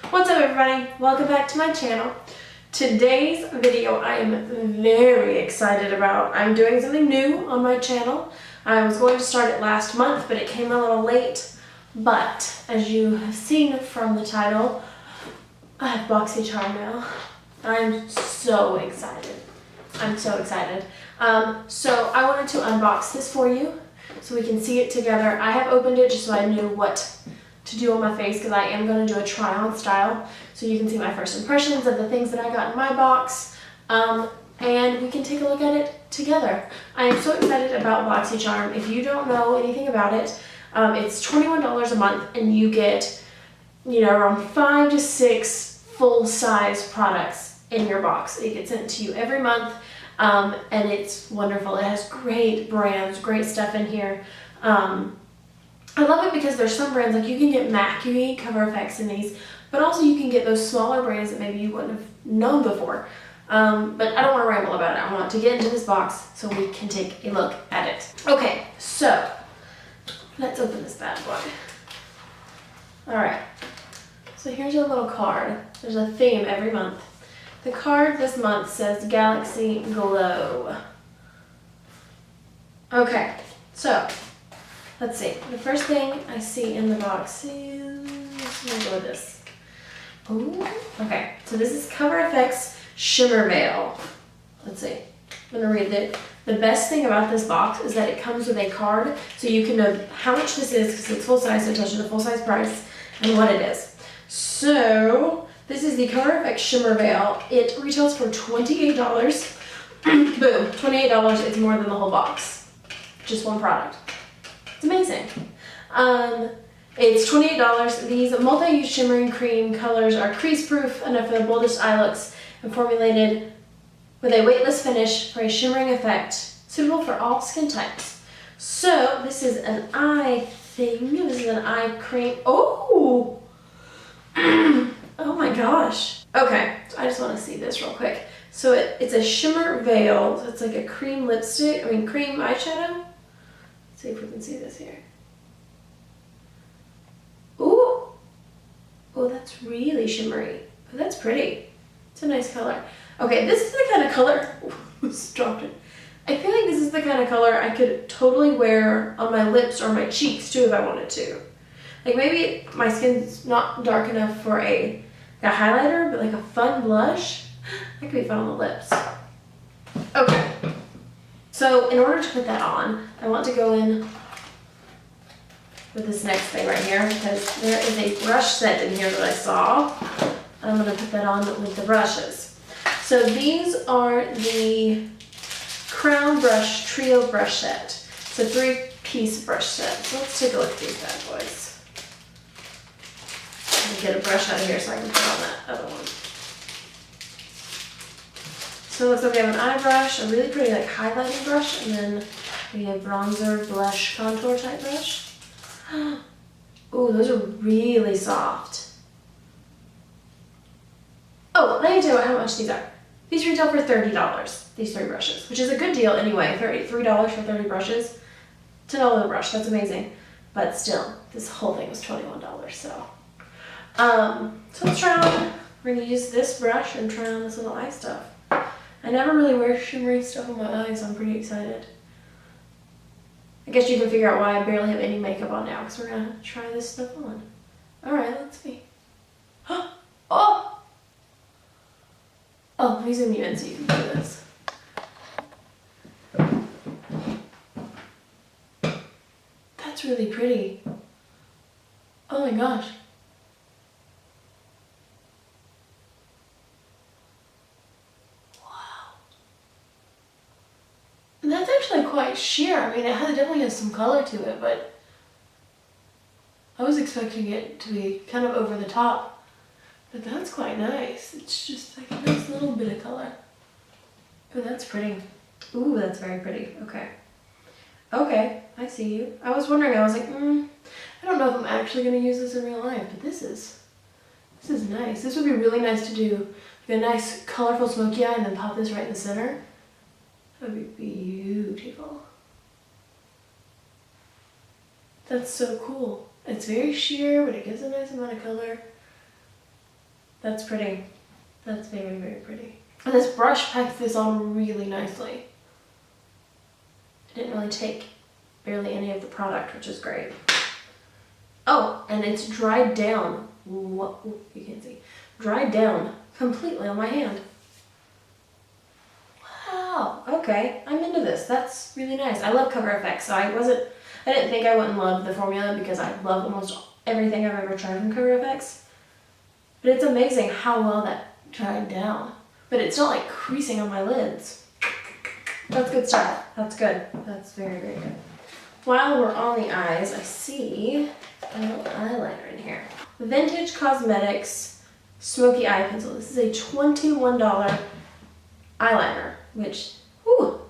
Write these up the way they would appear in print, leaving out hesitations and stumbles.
What's up everybody? Welcome back to my channel. Today's video I am very excited about. I'm doing something new on my channel. I was going to start it last month, but it came a little late. But as you have seen from the title, I have BoxyCharm now. I'm so excited. I'm so excited. So I wanted to unbox this for you so we can see it together. I have opened it just so I knew what to do on my face because I am going to do a try on style so you can see my first impressions of the things that I got in my box, and we can take a look at it together. I am so excited about BoxyCharm. If you don't know anything about it, it's $21 a month and you get around 5 to 6 full-size products in your box. It gets sent to you every month, and it's wonderful. It has great brands, great stuff in here. I love it because there's some brands, like you can get MAC, you can get Cover FX in these, but also you can get those smaller brands that maybe you wouldn't have known before. But I don't want to ramble about it. I want to get into this box so we can take a look at it. Okay, so let's open this bad boy. Alright, so here's your little card. There's a theme every month. The card this month says Galaxy Glow. Okay, so let's see. The first thing I see in the box is, let me go with this. Ooh, okay, so this is Cover FX Shimmer Veil. Let's see. I'm gonna read it. The best thing about this box is that it comes with a card, so you can know how much this is because it's full size, so it tells you the full size price and what it is. So this is the Cover FX Shimmer Veil. It retails for $28. Boom, $28. It's more than the whole box. Just one product. It's amazing. It's $28. These multi-use shimmering cream colors are crease-proof, enough for the boldest eye looks, and formulated with a weightless finish for a shimmering effect, suitable for all skin types. So this is an eye thing. This is an eye cream. Oh! Oh my gosh. Okay, so I just want to see this real quick. So it's a shimmer veil. So it's like a cream lipstick, cream eyeshadow. Let's see if we can see this here. Ooh! Oh, that's really shimmery. Oh, that's pretty. It's a nice color. Okay, this is the kind of color, oops, dropped it. I feel like this is the kind of color I could totally wear on my lips or my cheeks too if I wanted to. Like maybe my skin's not dark enough for a highlighter, but like a fun blush, that could be fun on the lips. Okay. So in order to put that on, I want to go in with this next thing right here because there is a brush set in here that I saw. I'm going to put that on with the brushes. So these are the Crown Brush Trio brush set. It's a 3-piece brush set. So let's take a look at these bad boys. Let me get a brush out of here so I can put on that other one. So it looks like we have an eye brush, a really pretty like highlighting brush, and then we have bronzer, blush, contour type brush. Ooh, those are really soft. Oh, let me tell you how much these are. These retail for $30, these 3 brushes, which is a good deal anyway. $3 for 30 brushes. $10 a brush, that's amazing. But still, this whole thing was $21, so. So let's try on. We're gonna use this brush and try on this little eye stuff. I never really wear shimmery stuff on my eyes, so I'm pretty excited. I guess you can figure out why I barely have any makeup on now, because we're going to try this stuff on. Alright, let's see. Oh! Oh, let me zoom you in so you can see this. That's really pretty. Oh my gosh. And that's actually quite sheer. I mean, it definitely has some color to it, but I was expecting it to be kind of over the top. But that's quite nice. It's just like a nice little bit of color. Oh, that's pretty. Ooh, that's very pretty. Okay. Okay, I see you. I was wondering, I was like, I don't know if I'm actually going to use this in real life, but this is nice. This would be really nice to do like a nice colorful smoky eye and then pop this right in the center. That would be beautiful. That's so cool. It's very sheer, but it gives a nice amount of color. That's pretty. That's very, very pretty. And this brush packs this on really nicely. It didn't really take barely any of the product, which is great. Oh, and it's dried down. What? You can't see. Dried down completely on my hand. Wow. Okay, I'm into this. That's really nice. I love Cover FX, so I didn't think I wouldn't love the formula because I love almost everything I've ever tried from Cover FX. But it's amazing how well that dried down. But it's not like creasing on my lids. That's good stuff. That's good. That's very, very good. While we're on the eyes, I see a little eyeliner in here. Vintage Cosmetics Smoky Eye Pencil. This is a $21 eyeliner, which, whew,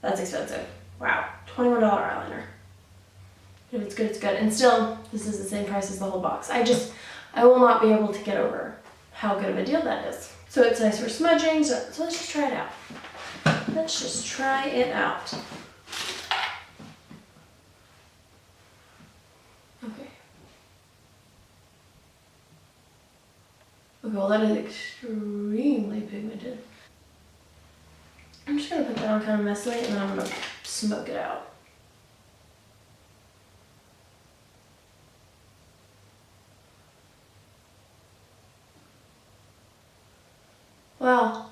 that's expensive. Wow, $21 eyeliner. If it's good, it's good. And still, this is the same price as the whole box. I will not be able to get over how good of a deal that is. So it's nice for smudging, so let's just try it out. Let's just try it out. Okay. Okay, well that is extremely pigmented. I'm just gonna put that on kind of messily and then I'm gonna smoke it out. Wow.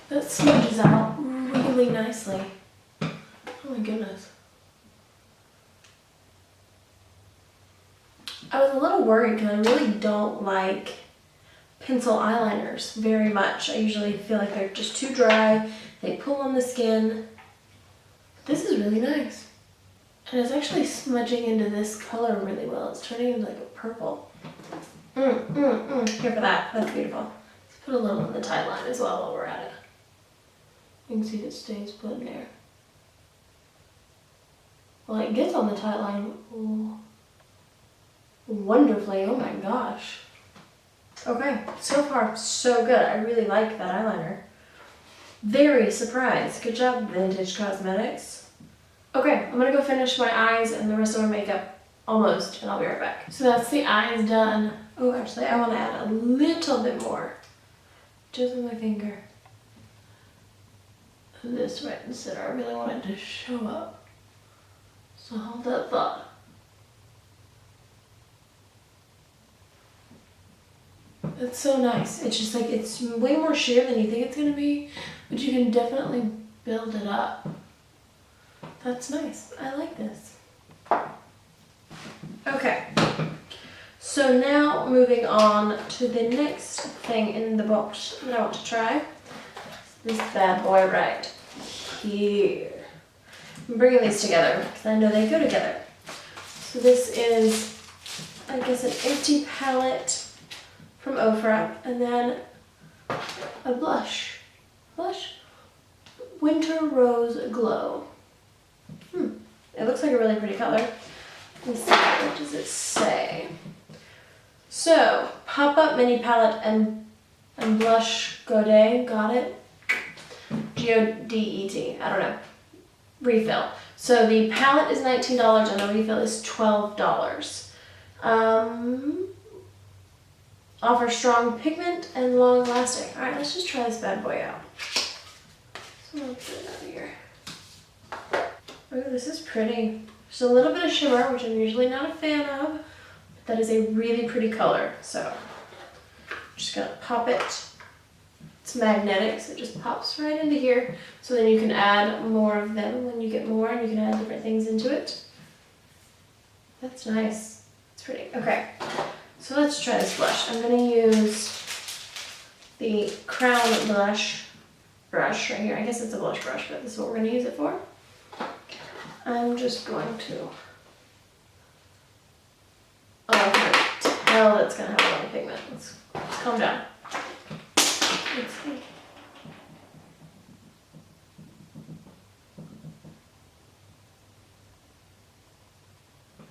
That smudges out really nicely. Oh my goodness. I was a little worried because I really don't like pencil eyeliners very much. I usually feel like they're just too dry. They pull on the skin. This is really nice. And it's actually smudging into this color really well. It's turning into like a purple. Here for that. That's beautiful. Let's put a little in the tie line as well while we're at it. You can see it stays put in there. Well, it gets on the tie line wonderfully. Oh my gosh. Okay, so far so good. I really like that eyeliner. Very surprised. Good job, Vintage Cosmetics. Okay, I'm gonna go finish my eyes and the rest of my makeup almost, and I'll be right back. So that's the eyes done. Oh, actually, I want to add a little bit more. Just with my finger. This right in the center. I really want it to show up. So hold that thought. It's so nice. It's just like, it's way more sheer than you think it's going to be, but you can definitely build it up. That's nice. I like this. Okay. So now moving on to the next thing in the box that I want to try. This bad boy right here. I'm bringing these together because I know they go together. So this is, I guess, an empty palette from Ofra, and then a blush. Winter Rose Glow. It looks like a really pretty color. Let me see, what does it say? So, pop-up mini palette and blush Godet, got it? G-O-D-E-T, I don't know. Refill. So the palette is $19 and the refill is $12. Offer strong pigment and long lasting. Alright, let's just try this bad boy out. So I'll put it out here. Oh, this is pretty. Just a little bit of shimmer, which I'm usually not a fan of, but that is a really pretty color. So I'm just gonna pop it. It's magnetic, so it just pops right into here. So then you can add more of them when you get more, and you can add different things into it. That's nice. It's pretty. Okay, so let's try this blush. I'm gonna use the Crown Blush brush right here. I guess it's a blush brush, but this is what we're gonna use it for. I'm just going to, oh, I can tell it's gonna have a lot of pigment. Let's calm down. Let's see.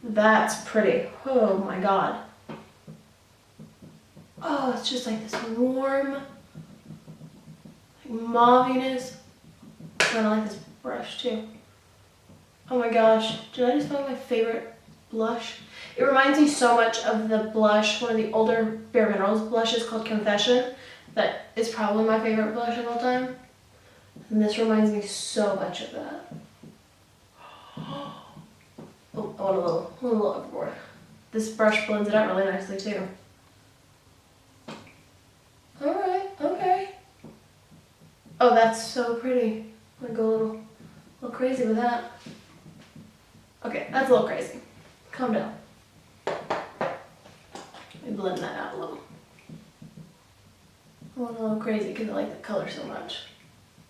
That's pretty. Oh my god. Oh, it's just like this warm, like mauviness. And I like this brush too. Oh my gosh, did I just find my favorite blush? It reminds me so much of the blush, one of the older Bare Minerals blushes called Confession. That is probably my favorite blush of all time. And this reminds me so much of that. Oh, I want a little overboard. This brush blends it out really nicely too. Alright, okay. Oh, that's so pretty. I'm gonna go a little crazy with that. Okay, that's a little crazy. Calm down. Let me blend that out a little. I went a little crazy because I like the color so much.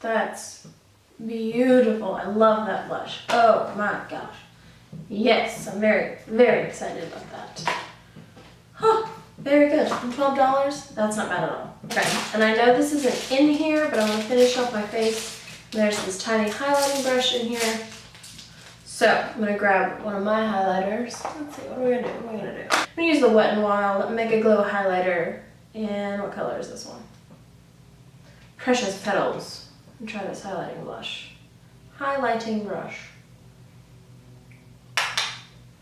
That's beautiful. I love that blush. Oh my gosh. Yes, I'm very, very excited about that. Huh, very good. And $12, that's not bad at all. Okay, and I know this isn't in here, but I want to finish off my face. There's this tiny highlighting brush in here. So I'm gonna grab one of my highlighters. Let's see, what are we gonna do? What are we gonna do? I'm gonna use the Wet n Wild Mega Glow highlighter. And what color is this one? Precious Petals. And try this highlighting blush. Highlighting brush.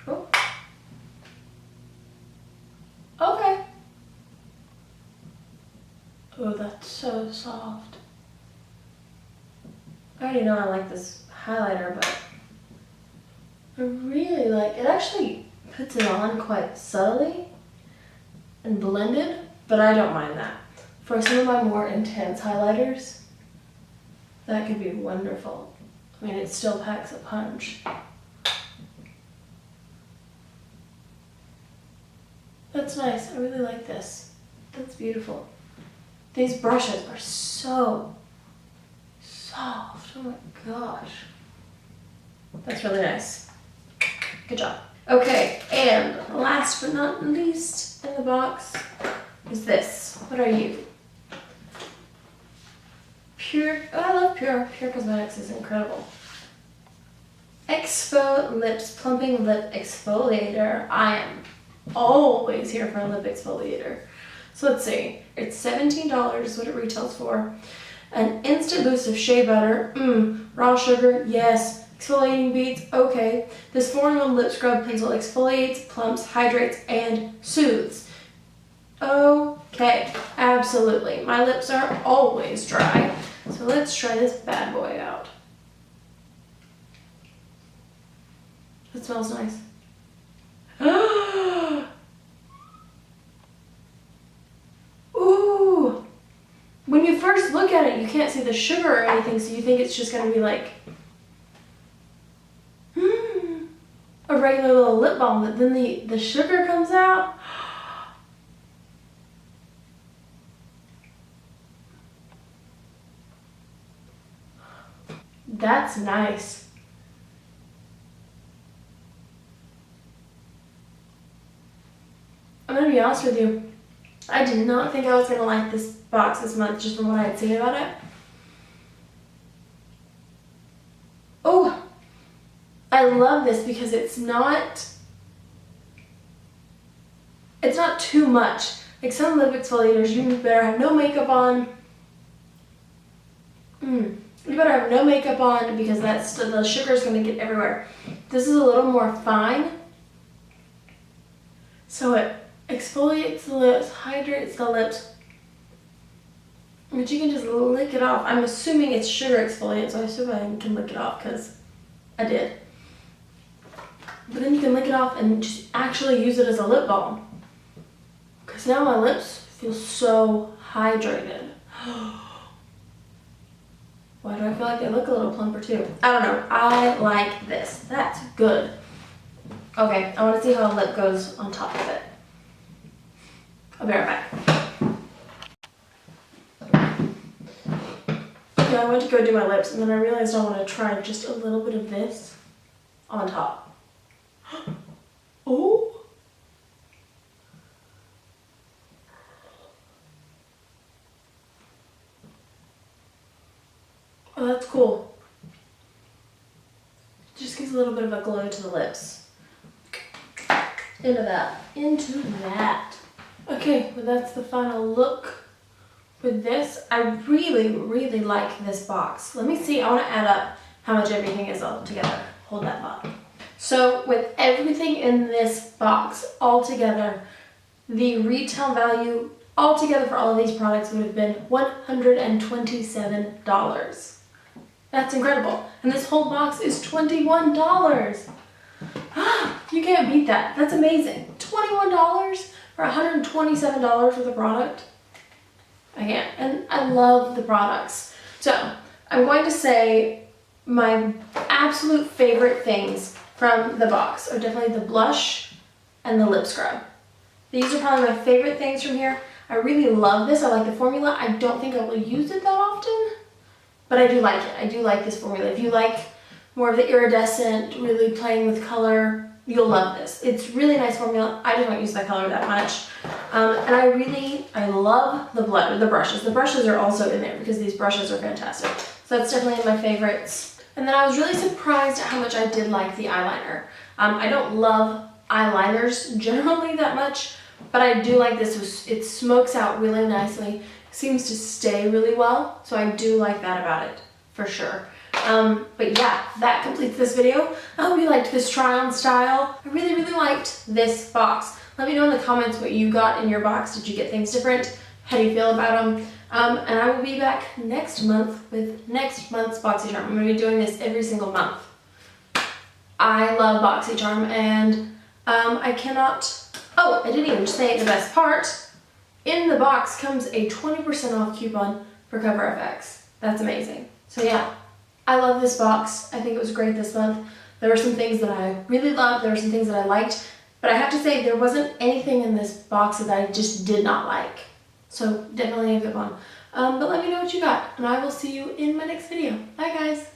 Oh. Okay. Oh, that's so soft. I already know I like this highlighter, but I really like it. Actually puts it on quite subtly and blended, but I don't mind that. For some of my more intense highlighters, that could be wonderful. I mean, it still packs a punch. That's nice. I really like this. That's beautiful. These brushes are so soft. Oh my gosh. That's really nice. Good job. Okay, and last but not least in the box is this. What are you? Pure, oh, I love Pure. Pure Cosmetics is incredible. Exfo Lips Plumping Lip Exfoliator. I am always here for a lip exfoliator. So let's see. It's $17 is what it retails for. An instant boost of shea butter. Raw sugar, yes. Exfoliating beads, okay. This 4-in-1 lip scrub pencil exfoliates, plumps, hydrates, and soothes. Okay, absolutely. My lips are always dry. So let's try this bad boy out. It smells nice. Ooh! When you first look at it, you can't see the sugar or anything, so you think it's just gonna be like a regular little lip balm, but then the sugar comes out. That's nice. I'm gonna be honest with you. I did not think I was gonna like this box this month just from what I had seen about it. Oh, I love this because it's not too much. Like some lip exfoliators, you better have no makeup on. You better have no makeup on because the sugar is going to get everywhere. This is a little more fine. So it exfoliates the lips, hydrates the lips. But you can just lick it off. I'm assuming it's sugar exfoliant, so I assume I can lick it off because I did. But then you can lick it off and just actually use it as a lip balm. Because now my lips feel so hydrated. Why do I feel like they look a little plumper too? I don't know. I like this. That's good. Okay, I want to see how a lip goes on top of it. I'll be right back. Okay, I went to go do my lips and then I realized I want to try just a little bit of this on top. Oh! Oh, that's cool. Just gives a little bit of a glow to the lips. Into that. Okay, well that's the final look with this. I really, really like this box. Let me see, I want to add up how much everything is all together. Hold that thought. So with everything in this box all together, the retail value altogether for all of these products would have been $127. That's incredible. And this whole box is $21. You can't beat that. That's amazing. $21 for $127 worth of product. I can't. And I love the products. So I'm going to say my absolute favorite things from the box are definitely the blush and the lip scrub. These are probably my favorite things from here. I really love this. I like the formula. I don't think I will use it that often, but I do like it. I do like this formula. If you like more of the iridescent, really playing with color, you'll love this. It's really nice formula. I just don't use that color that much. And I love the brushes. The brushes are also in there because these brushes are fantastic. So that's definitely in my favorites. And then I was really surprised at how much I did like the eyeliner. I don't love eyeliners generally that much, but I do like this. It smokes out really nicely. Seems to stay really well. So I do like that about it, for sure. But yeah, that completes this video. I hope you liked this try on style. I really, really liked this box. Let me know in the comments what you got in your box. Did you get things different? How do you feel about them? And I will be back next month with next month's BoxyCharm. I'm going to be doing this every single month. I love BoxyCharm, and I cannot... Oh, I didn't even say the best part. In the box comes a 20% off coupon for Cover FX. That's amazing. So yeah, I love this box. I think it was great this month. There were some things that I really loved. There were some things that I liked. But I have to say, there wasn't anything in this box that I just did not like. So definitely a good one. But let me know what you got, and I will see you in my next video. Bye, guys.